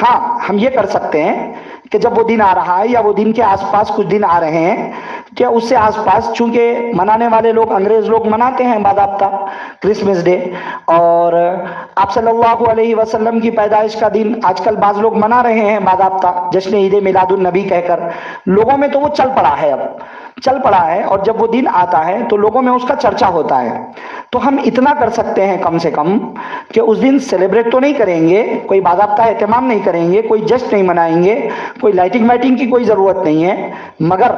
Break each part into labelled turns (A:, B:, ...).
A: ہاں ہم یہ کر سکتے ہیں کہ جب وہ دن آ رہا ہے یا وہ دن کے آس پاس کچھ دن آ رہے ہیں، کیا اس سے آس پاس، چونکہ منانے والے لوگ انگریز لوگ مناتے ہیں باضابطہ کرسمس ڈے، اور آپ صلی اللہ علیہ وسلم کی پیدائش کا دن آج کل بعض لوگ منا رہے ہیں باضابطہ جشن عید میلاد النبی کہہ کر، لوگوں میں تو وہ چل پڑا ہے، اب چل پڑا ہے، اور جب وہ دن آتا ہے تو لوگوں میں اس کا چرچا ہوتا ہے۔ تو ہم اتنا کر سکتے ہیں کم سے کم کہ اس دن سیلیبریٹ تو نہیں کریں گے، کوئی باضابطہ اہتمام نہیں کریں گے، کوئی جشن نہیں منائیں گے، کوئی لائٹنگ وائٹنگ کی کوئی ضرورت نہیں ہے، مگر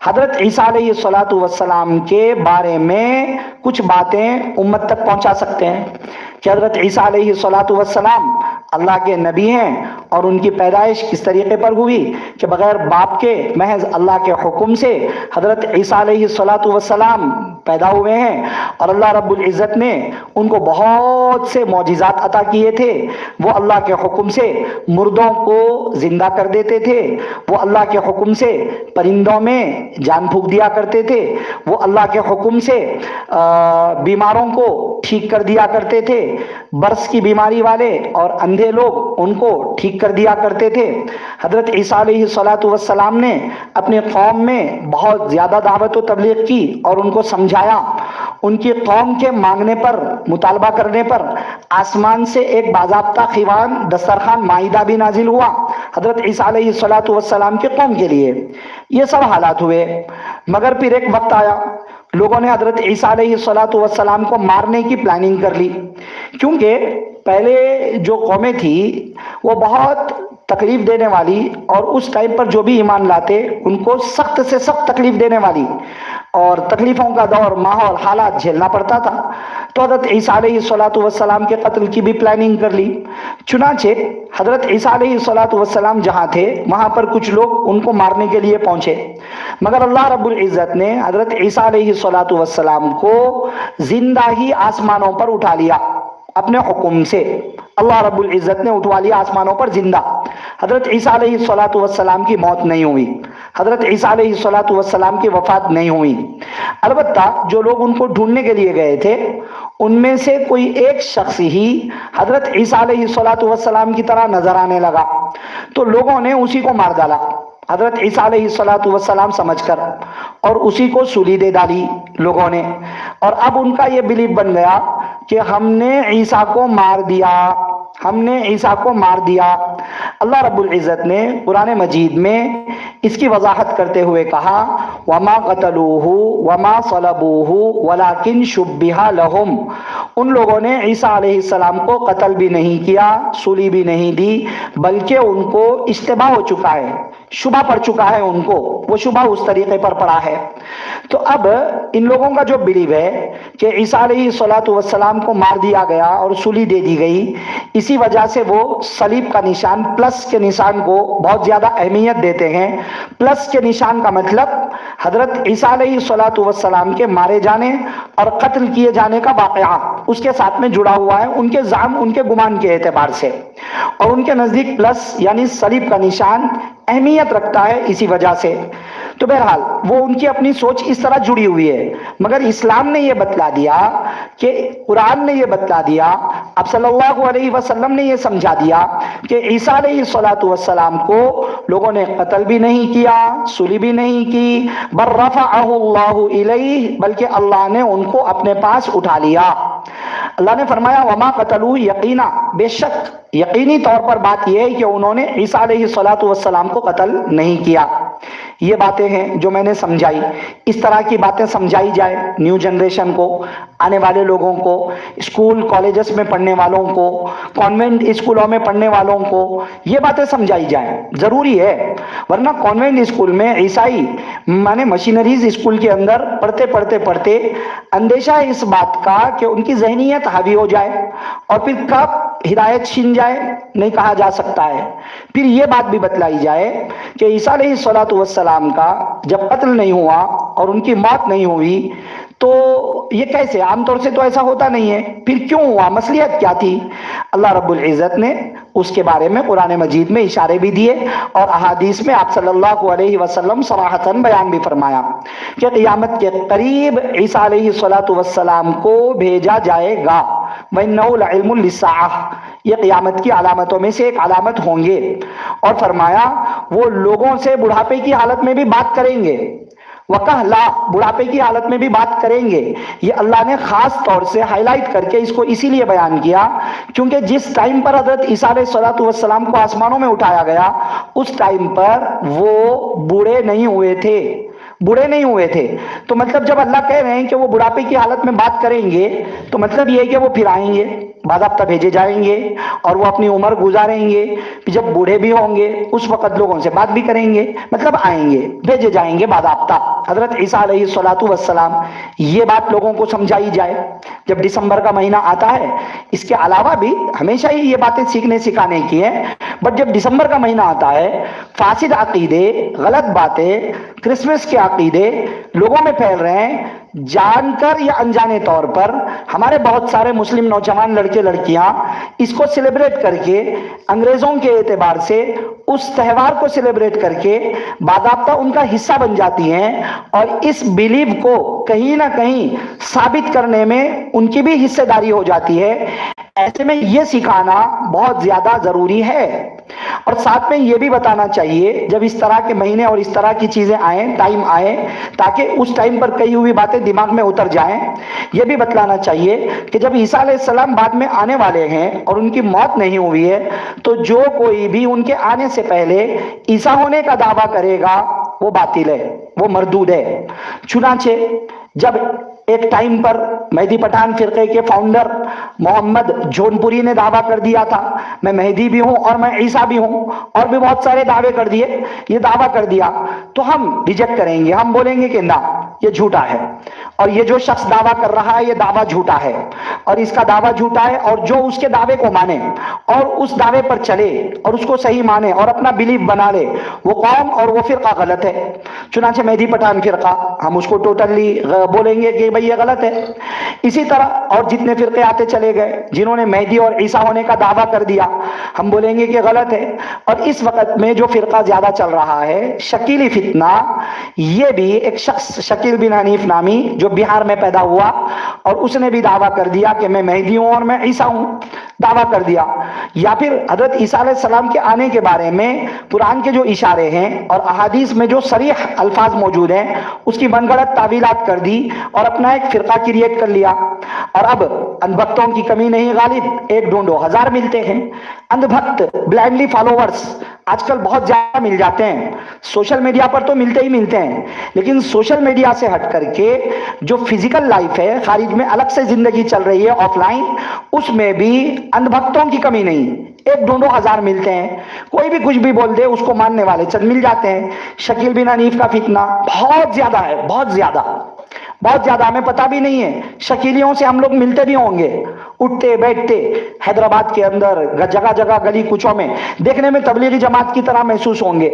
A: حضرت عیسیٰ علیہ السلام کے بارے میں کچھ باتیں امت تک پہنچا سکتے ہیں کہ حضرت عیسیٰ علیہ السلام اللہ کے نبی ہیں، اور ان کی پیدائش کس طریقے پر ہوئی کہ بغیر باپ کے محض اللہ کے حکم سے حضرت عیسیٰ علیہ السلام پیدا ہوئے ہیں، اور اللہ رب العزت نے ان کو بہت سے معجزات عطا کیے تھے۔ وہ اللہ کے حکم سے مردوں کو زندہ کر دیتے تھے، وہ اللہ کے حکم سے پرندوں میں جان پھونک دیا کرتے تھے، وہ اللہ کے حکم سے بیماروں کو ٹھیک کر دیا کرتے تھے، برس کی بیماری والے اور اندھے لوگ ان کو ٹھیک کر دیا کرتے تھے۔ حضرت عیسیٰ علیہ السلام نے اپنی قوم میں بہت زیادہ دعوت و تبلیغ کی اور ان کو سمجھایا۔ ان کی قوم کے مانگنے پر، مطالبہ کرنے پر آسمان سے ایک باضابطہ خوان، دسترخوان، مائدہ بھی نازل ہوا حضرت عیسیٰ علیہ السلام کی قوم کے لیے۔ یہ سب حالات ہوئے، مگر پھر ایک وقت آیا، لوگوں نے حضرت عیسیٰ علیہ السلام کو مارنے کی پلاننگ کر لی، کیونکہ پہلے جو قومیں تھی وہ بہت تکلیف دینے والی، اور اس ٹائم پر جو بھی ایمان لاتے ان کو سخت سے سخت تکلیف دینے والی اور تکلیفوں کا دور، ماحول، حالات جھیلنا پڑتا تھا۔ تو حضرت عیسیٰ علیہ السلام کے قتل کی بھی پلاننگ کر لی۔ چنانچہ حضرت عیسیٰ علیہ السلام جہاں تھے وہاں پر کچھ لوگ ان کو مارنے کے لیے پہنچے، مگر اللہ رب العزت نے حضرت عیسیٰ علیہ السلام کو زندہ ہی آسمانوں پر اٹھا لیا اپنے حکم سے۔ اللہ رب العزت نے اٹھوا لیا آسمانوں پر زندہ۔ حضرت عیسیٰ علیہ السلام کی موت نہیں ہوئی، حضرت عیسیٰ علیہ السلام کی وفات نہیں ہوئی۔ البتہ جو لوگ ان کو ڈھونڈنے کے لیے گئے تھے ان میں سے کوئی ایک شخص ہی حضرت عیسیٰ علیہ السلام کی طرح نظر آنے لگا، تو لوگوں نے اسی کو مار ڈالا حضرت عیسیٰ علیہ السلام سمجھ کر، اور اسی کو سولی دے ڈالی لوگوں نے۔ اور اب ان کا یہ بلیف بن گیا کہ ہم نے عیسیٰ کو مار دیا، ہم نے عیسیٰ کو مار دیا۔ اللہ رب العزت نے قرآن مجید میں اس کی وضاحت کرتے ہوئے کہا وَمَا قَتَلُوهُ وَمَا صَلَبُوهُ وَلَكِنْ شُبِّهَ لَهُمْ۔ ان لوگوں نے عیسیٰ علیہ السلام کو قتل بھی نہیں کیا، سولی بھی نہیں دی، بلکہ ان کو اشتباہ ہو چکا ہے، شبہ پڑ چکا ہے، ان کو وہ شبہ اس طریقے پر پڑا ہے۔ تو اب ان لوگوں کا جو بلیو ہے کہ عیسیٰ علیہ السلام کو مار دیا گیا اور سولی دے دی گئی، اسی وجہ سے وہ صلیب کا نشان، پلس کے نشان کو بہت زیادہ اہمیت دیتے ہیں۔ پلس کے نشان کا مطلب حضرت عیسیٰ علیہ السلام کے مارے جانے اور قتل کیے جانے کا واقعہ اس کے ساتھ میں جڑا ہوا ہے، ان کے زعم، ان کے گمان کے اعتبار سے، اور ان کے نزدیک پلس یعنی صلیب کا نشان اہمیت رکھتا ہے اسی وجہ سے۔ تو بہرحال وہ ان کی اپنی سوچ اس طرح جڑی ہوئی ہے، مگر اسلام نے یہ بتلا دیا کہ قرآن نے یہ بتلا دیا، اب صلی اللہ علیہ وسلم نے یہ سمجھا دیا کہ عیسیٰ علیہ السلام کو لوگوں نے قتل بھی نہیں کیا، سولی بھی نہیں کی، بل رفعہ اللہ الیہ، بلکہ اللہ نے ان کو اپنے پاس اٹھا لیا۔ اللہ نے فرمایا وما قتلوہ یقینا، بے شک یقینی طور پر بات یہ ہے کہ انہوں نے عیسیٰ علیہ السلام کو قتل نہیں کیا۔ یہ باتیں ہیں جو میں نے سمجھائی، اس طرح کی باتیں سمجھائی جائے نیو جنریشن کو، آنے والے لوگوں کو، اسکول کالجز میں پڑھنے والوں کو، کانوینٹ اسکولوں میں پڑھنے والوں کو یہ باتیں سمجھائی جائیں، ضروری ہے، ورنہ کانوینٹ اسکول میں عیسائی مانے مشینریز اسکول کے اندر پڑھتے پڑھتے پڑھتے اندیشہ ہے اس بات کا کہ ان کی ذہنیت حاوی ہو جائے، اور پھر کب ہدایت چھین جائے نہیں کہا جا سکتا ہے۔ پھر یہ بات بھی بتلائی جائے کہ عیسیٰ علیہ السلام کا جب قتل نہیں ہوا اور ان کی موت نہیں ہوئی تو یہ کیسے؟ عام طور سے تو ایسا ہوتا نہیں ہے، پھر کیوں ہوا؟ مصلحت کیا تھی؟ اللہ رب العزت نے اس کے بارے میں قرآن مجید میں اشارے بھی دیے، اور احادیث میں آپ صلی اللہ علیہ وسلم صراحتاً بیان بھی فرمایا کہ قیامت کے قریب عیسیٰ علیہ السلام کو بھیجا جائے گا۔ وَإِنَّهُ لَعِلْمٌ لِلسَّاعَةِ، یہ قیامت کی علامتوں میں سے ایک علامت ہوں گے. اور فرمایا وہ لوگوں سے بڑھاپے کی حالت میں بھی بات کریں گے. وَقَهْلَا، بڑھاپے کی حالت میں بھی بات کریں گے. یہ اللہ نے خاص طور سے ہائی لائٹ کر کے اس کو اسی لیے بیان کیا کیونکہ جس ٹائم پر حضرت عیسیٰ علیہ السلام کو آسمانوں میں اٹھایا گیا اس ٹائم پر وہ بوڑھے نہیں ہوئے تھے. تو مطلب جب اللہ کہہ رہے ہیں کہ وہ بڑھاپے کی حالت میں بات کریں گے تو مطلب یہ ہے کہ وہ پھر آئیں گے، باضابطہ بھیجے جائیں گے اور وہ اپنی عمر گزاریں گے. جب بوڑھے بھی ہوں گے اس وقت لوگوں سے بات بھی کریں گے، مطلب آئیں گے، بھیجے جائیں گے باضابطہ. حضرت عیسیٰ علیہ السلام یہ بات لوگوں کو سمجھائی جائے. جب دسمبر کا مہینہ آتا ہے، اس کے علاوہ بھی ہمیشہ ہی یہ باتیں سیکھنے سکھانے کی ہیں، بٹ جب دسمبر کا مہینہ آتا ہے فاسد عقیدے، غلط باتیں، کرسمس کے عقیدے لوگوں میں پھیل رہے ہیں. جان کر یا انجانے طور پر ہمارے بہت سارے مسلم نوجوان لڑکے لڑکیاں اس کو سیلیبریٹ کر کے انگریزوں کے اعتبار سے اس تہوار کو سیلیبریٹ کر کے باضابطہ ان کا حصہ بن جاتی ہیں اور اس بیلیف کو کہیں نہ کہیں ثابت کرنے میں ان کی بھی حصہ داری ہو جاتی ہے. ایسے میں یہ سکھانا بہت زیادہ ضروری ہے. اور ساتھ میں یہ بھی بتانا چاہیے جب اس طرح کے مہینے اور اس طرح کی چیزیں آئیں، ٹائم آئے، تاکہ اس ٹائم پر کئی ہوئی باتیں دماغ میں اتر جائیں. یہ بھی بتلانا چاہیے کہ جب عیسیٰ علیہ السلام بعد میں آنے والے ہیں اور ان کی موت نہیں ہوئی ہے تو جو کوئی بھی ان کے آنے سے پہلے عیسیٰ ہونے کا دعویٰ کرے گا وہ باطل ہے، وہ مردود ہے. چنانچہ جب ایک ٹائم پر مہدی پٹھان فرقے کے فاؤنڈر محمد جونپوری نے دعویٰ کر دیا تھا میں مہدی بھی ہوں اور میں عیسیٰ بھی ہوں، اور بھی بہت سارے دعوے کر دیے، یہ دعویٰ کر دیا تو ہم ریجیکٹ کریں گے، ہم بولیں گے کہ نہ یہ جھوٹا ہے، اور یہ جو شخص دعویٰ کر رہا ہے یہ دعویٰ جھوٹا ہے اور اس کا دعویٰ جھوٹا ہے، اور جو اس کے دعوے کو مانے اور اس دعوے پر چلے اور اس کو صحیح مانے اور اپنا بلیف بنا لے وہ قوم اور وہ فرقہ غلط ہے. چنانچہ مہدی پٹھان فرقہ ہم اس کو ٹوٹلی بولیں گے کہ بھئی یہ غلط ہے. اسی طرح اور جتنے فرقے آتے چلے گئے جنہوں نے مہدی اور عیسیٰ ہونے کا دعویٰ کر دیا ہم بولیں گے کہ غلط ہے. اور اس وقت میں جو فرقہ زیادہ چل رہا ہے شکیلی فتنہ، یہ بھی ایک شخص شکیل بن حنیف نامی جو بہار میں پیدا ہوا اور اس نے بھی دعویٰ کر دیا کہ میں مہدی ہوں اور میں عیسیٰ ہوں، دعویٰ کر دیا. یا پھر حضرت عیسیٰ علیہ السلام کے آنے کے بارے میں قرآن کے جو اشارے ہیں اور احادیث میں جو صریح الفاظ موجود ہیں اس کی من گھڑت تعویلات کر دی اور اپنا ایک فرقہ کریٹ کر لیا. اور اب اندھ بھکتوں کی کمی نہیں غالب، ایک ڈھونڈو ہزار ملتے ہیں. اندھ بھکت بلائنڈلی فالوورز آج کل بہت زیادہ مل جاتے ہیں. سوشل میڈیا پر تو ملتے ہی ملتے ہیں، لیکن سوشل میڈیا سے ہٹ کر کے جو فزیکل لائف ہے، خارج میں الگ سے زندگی چل رہی ہے آف لائن، اس میں بھی اندھ بھکتوں کی کمی نہیں. ایک ڈھونڈو ہزار ملتے ہیں، کوئی بھی کچھ بھی بول دے اس کو ماننے والے چند مل جاتے ہیں. شکیل بن حنیف کا فتنہ بہت زیادہ ہے، بہت زیادہ ہمیں پتہ بھی نہیں ہے. شکیلیوں سے ہم لوگ ملتے بھی ہوں گے، اٹھتے بیٹھتے حیدرآباد کے اندر جگہ جگہ گلی کوچوں میں دیکھنے میں تبلیغی جماعت کی طرح محسوس ہوں گے،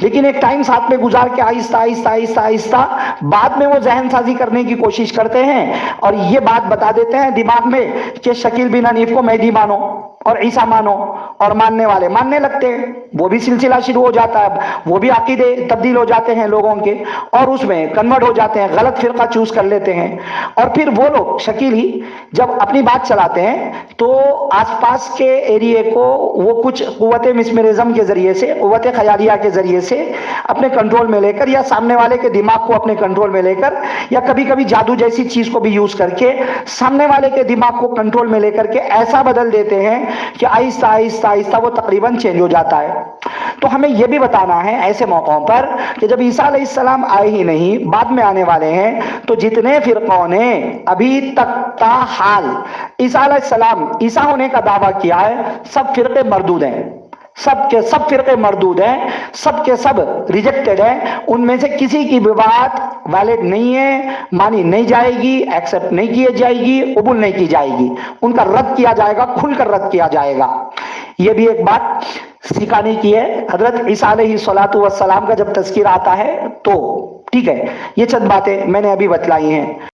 A: لیکن ایک ٹائم ساتھ میں گزار کے آہستہ آہستہ آہستہ آہستہ بعد میں وہ ذہن سازی کرنے کی کوشش کرتے ہیں اور یہ بات بتا دیتے ہیں دماغ میں کہ شکیل بن حنیف کو مہدی مانو اور عیسیٰ مانو، اور ماننے والے ماننے لگتے ہیں. وہ بھی سلسلہ شروع ہو جاتا ہے، وہ بھی عقیدے تبدیل ہو جاتے ہیں لوگوں کے اور اس میں کنورٹ ہو جاتے ہیں، غلط فرقہ چوز کر لیتے ہیں. اور پھر وہ لوگ شکیلی جب اپنی بات چلاتے ہیں تو آس پاس کے ایریے کو وہ کچھ قوت مسمرزم کے ذریعے سے، قوت خیالیہ کے ذریعے سے اپنے کنٹرول میں لے کر یا سامنے والے کے دماغ کو اپنے کنٹرول میں لے کر یا کبھی کبھی جادو جیسی چیز کو بھی یوز کر کے سامنے والے کے دماغ کو کنٹرول میں لے کر کے ایسا بدل دیتے ہیں کہ آہستہ آہستہ آہستہ وہ تقریباً چینج ہو جاتا ہے. تو ہمیں یہ بھی بتانا ہے ایسے موقعوں پر کہ جب عیسیٰ علیہ السلام آئے ہی نہیں، بعد میں آنے والے ہیں، تو جتنے فرقوں نے ابھی تک تا حال عیسیٰ علیہ السلام عیسیٰ ہونے کا دعویٰ کیا ہے سب فرقے مردود ہیں، سب کے سب فرقے مردود ہیں، سب کے سب ریجیکٹڈ ہیں. ان میں سے کسی کی بھی بات ویلڈ نہیں ہے، مانی نہیں جائے گی، ایکسپٹ نہیں کی جائے گی، قبول نہیں کی جائے گی. ان کا رد کیا جائے گا، کھل کر رد کیا جائے گا. یہ بھی ایک بات سکھانے کی ہے. حضرت عیسیٰ علیہ السلام کا جب تذکرہ آتا ہے تو ٹھیک ہے، یہ چند باتیں میں نے ابھی بتلائی ہیں.